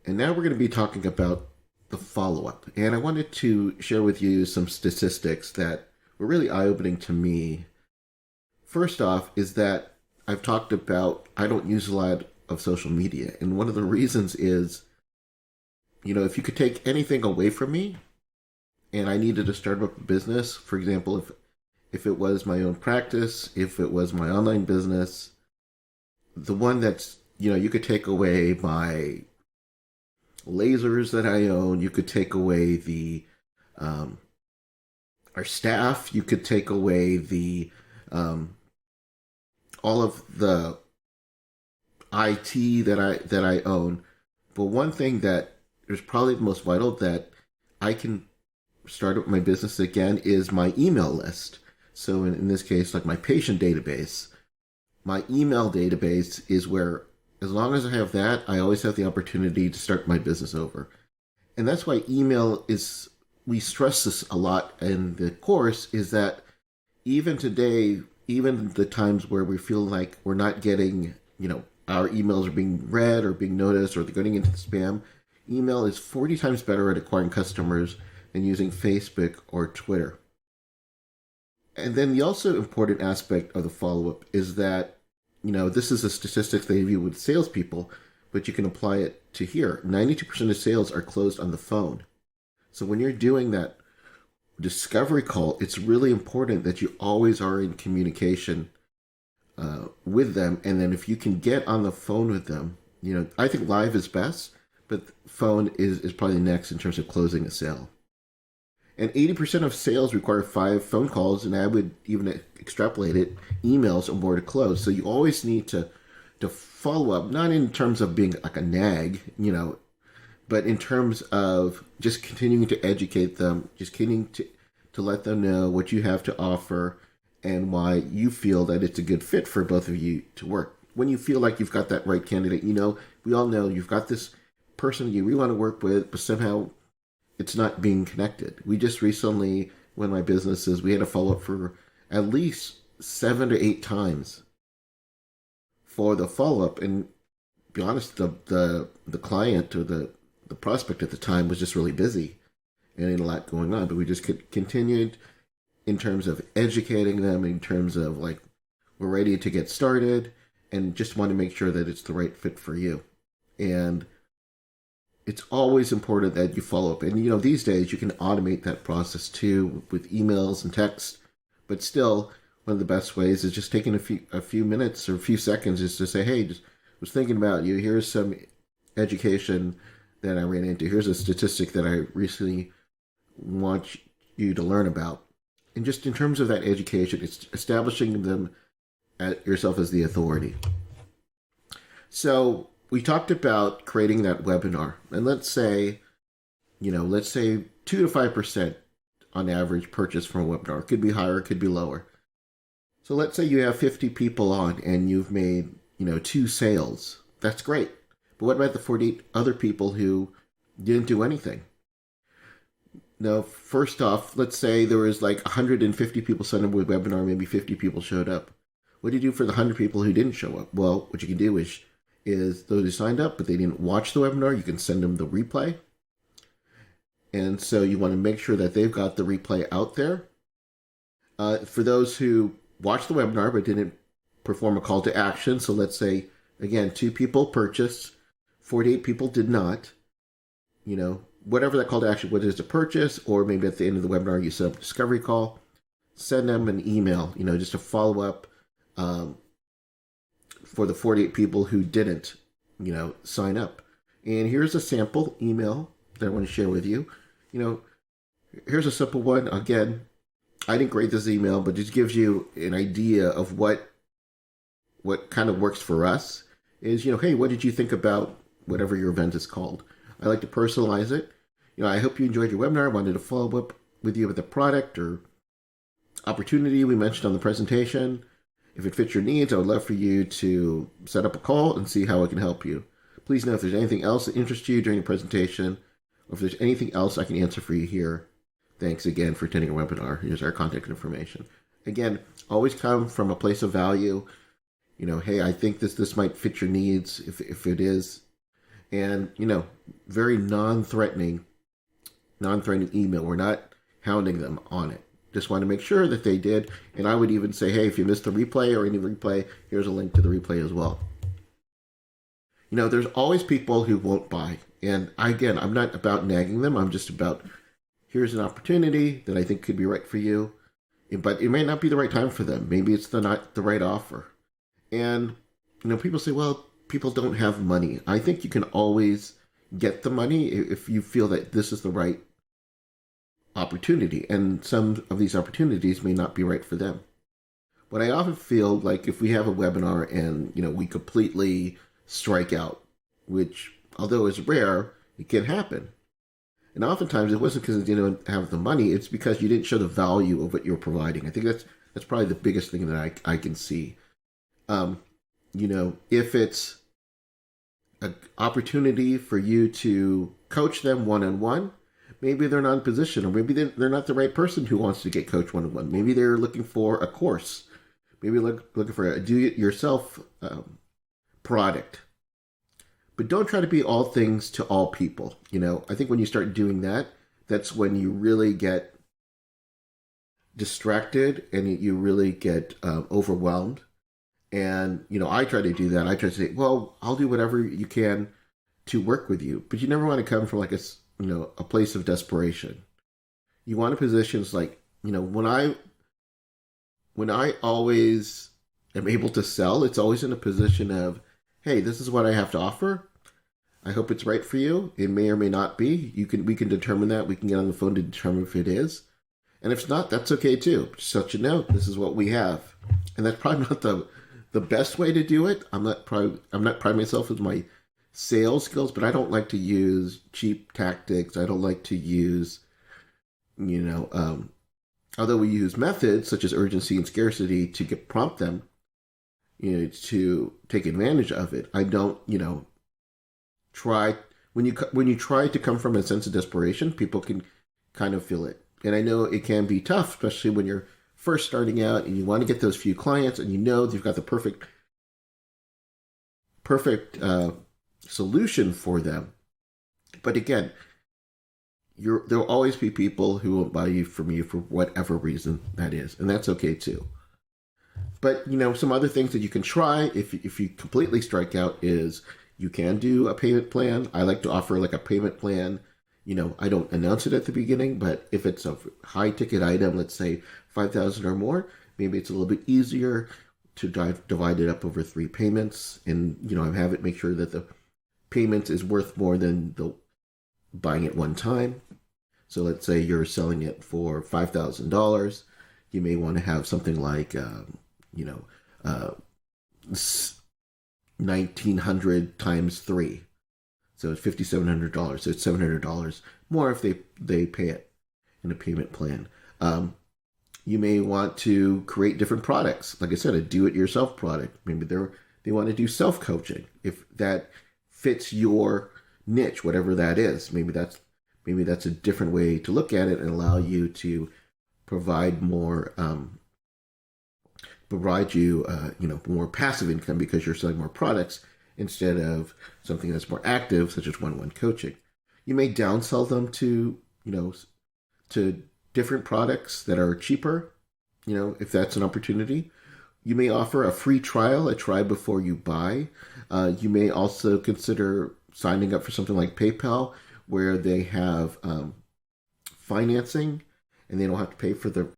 And now we're going to be talking about the follow-up. And I wanted to share with you some statistics that were really eye-opening to me. First off is that I've talked about I don't use a lot of social media. And one of the reasons is, if you could take anything away from me and I needed to start up a business, for example, if it was my own practice, if it was my online business, the one that's, you could take away my lasers that I own. You could take away the our staff. You could take away the all of the IT that I own. But one thing that is probably the most vital that I can start up my business again is my email list. So in this case, like my patient database, my email database is where, as long as I have that, I always have the opportunity to start my business over. And that's why email is, we stress this a lot in the course, is that even today, even the times where we feel like we're not getting, our emails are being read or being noticed or they're getting into the spam, email is 40 times better at acquiring customers than using Facebook or Twitter. And then the also important aspect of the follow-up is that, this is a statistic they view with salespeople, but you can apply it to here. 92% of sales are closed on the phone. So when you're doing that discovery call, it's really important that you always are in communication with them. And then if you can get on the phone with them, I think live is best, but phone is probably next in terms of closing a sale. And 80% of sales require 5 phone calls, and I would even extrapolate it, emails or more to close. So you always need to follow up, not in terms of being like a nag, but in terms of just continuing to educate them, just continuing to let them know what you have to offer and why you feel that it's a good fit for both of you to work. When you feel like you've got that right candidate, we all know you've got this person you really want to work with, but somehow it's not being connected. We just recently, when my businesses, we had a follow up for at least 7 to 8 times for the follow up. And to be honest, the client or the prospect at the time was just really busy and had a lot going on. But we just continued in terms of educating them, in terms of like, we're ready to get started and just want to make sure that it's the right fit for you. And it's always important that you follow up. And, these days you can automate that process too with emails and text. But still, one of the best ways is just taking a few minutes or a few seconds is to say, hey, just was thinking about you. Here's some education that I ran into. Here's a statistic that I recently want you to learn about. And just in terms of that education, it's establishing them at yourself as the authority. So we talked about creating that webinar, and let's say 2 to 5% on average purchase from a webinar. It could be higher, it could be lower. So let's say you have 50 people on and you've made 2 sales. That's great. But what about the 48 other people who didn't do anything? Now, first off, let's say there was like 150 people signed up with a webinar, maybe 50 people showed up. What do you do for the 100 people who didn't show up? Well, what you can do is those who signed up but they didn't watch the webinar, you can send them the replay. And so you want to make sure that they've got the replay out there. For those who watched the webinar but didn't perform a call to action, so let's say, again, 2 people purchased, 48 people did not, whatever that call to action, whether it's a purchase or maybe at the end of the webinar you set up a discovery call, send them an email, just a follow up for the 48 people who didn't, sign up. And here's a sample email that I want to share with you. Here's a simple one. Again, I didn't grade this email, but just gives you an idea of what kind of works for us. Is, hey, what did you think about whatever your event is called? I like to personalize it. I hope you enjoyed your webinar. I wanted to follow up with you with a product or opportunity we mentioned on the presentation. If it fits your needs, I would love for you to set up a call and see how I can help you. Please know if there's anything else that interests you during the presentation, or if there's anything else I can answer for you here. Thanks again for attending our webinar. Here's our contact information. Again, always come from a place of value. Hey, I think this might fit your needs. If it is, and very non-threatening email. We're not hounding them on it. Just want to make sure that they did. And I would even say, hey, if you missed the replay or any replay, here's a link to the replay as well. There's always people who won't buy. And again, I'm not about nagging them. I'm just about, here's an opportunity that I think could be right for you. But it may not be the right time for them. Maybe it's not the right offer. And, people say, well, people don't have money. I think you can always get the money if you feel that this is the right opportunity. And some of these opportunities may not be right for them. But I often feel like if we have a webinar and, we completely strike out, which, although is rare, it can happen. And oftentimes it wasn't because you didn't have the money, it's because you didn't show the value of what you're providing. I think that's probably the biggest thing that I can see. If it's an opportunity for you to coach them one-on-one, maybe they're not in position, or maybe they're not the right person who wants to get coached one-on-one. Maybe they're looking for a course. Maybe looking for a do-it-yourself product. But don't try to be all things to all people. I think when you start doing that, that's when you really get distracted and you really get overwhelmed. And, I try to do that. I try to say, well, I'll do whatever you can to work with you. But you never want to come from like a place of desperation. You want a position like, when I always am able to sell, it's always in a position of, hey, this is what I have to offer. I hope it's right for you. It may or may not be. We can determine that. We can get on the phone to determine if it is. And if it's not, that's okay too. Just so you know, this is what we have. And that's probably not the best way to do it. I'm not priding myself with my sales skills, but I don't like to use cheap tactics. I don't like to use, although we use methods such as urgency and scarcity to prompt them, to take advantage of it. I don't, try, when you try to come from a sense of desperation, people can kind of feel it. And I know it can be tough, especially when you're first starting out and you want to get those few clients and you've got the perfect solution for them. But again, there'll always be people who won't buy from you for whatever reason that is. And that's okay too. But, some other things that you can try if you completely strike out is you can do a payment plan. I like to offer like a payment plan. I don't announce it at the beginning, but if it's a high ticket item, let's say 5,000 or more, maybe it's a little bit easier to divide it up over 3 payments and, have it make sure that the payment is worth more than the buying it one time. So let's say you're selling it for $5,000. You may want to have something like, 1,900 times 3. So it's $5,700. So it's $700 more if they pay it in a payment plan. You may want to create different products. Like I said, a do-it-yourself product. Maybe they want to do self-coaching. If that fits your niche, whatever that is, maybe that's a different way to look at it and allow you to provide more, more passive income because you're selling more products instead of something that's more active, such as one-on-one coaching. You may downsell them to different products that are cheaper, if that's an opportunity. You may offer a free trial, a try before you buy. You may also consider signing up for something like PayPal, where they have financing and they don't have to pay for the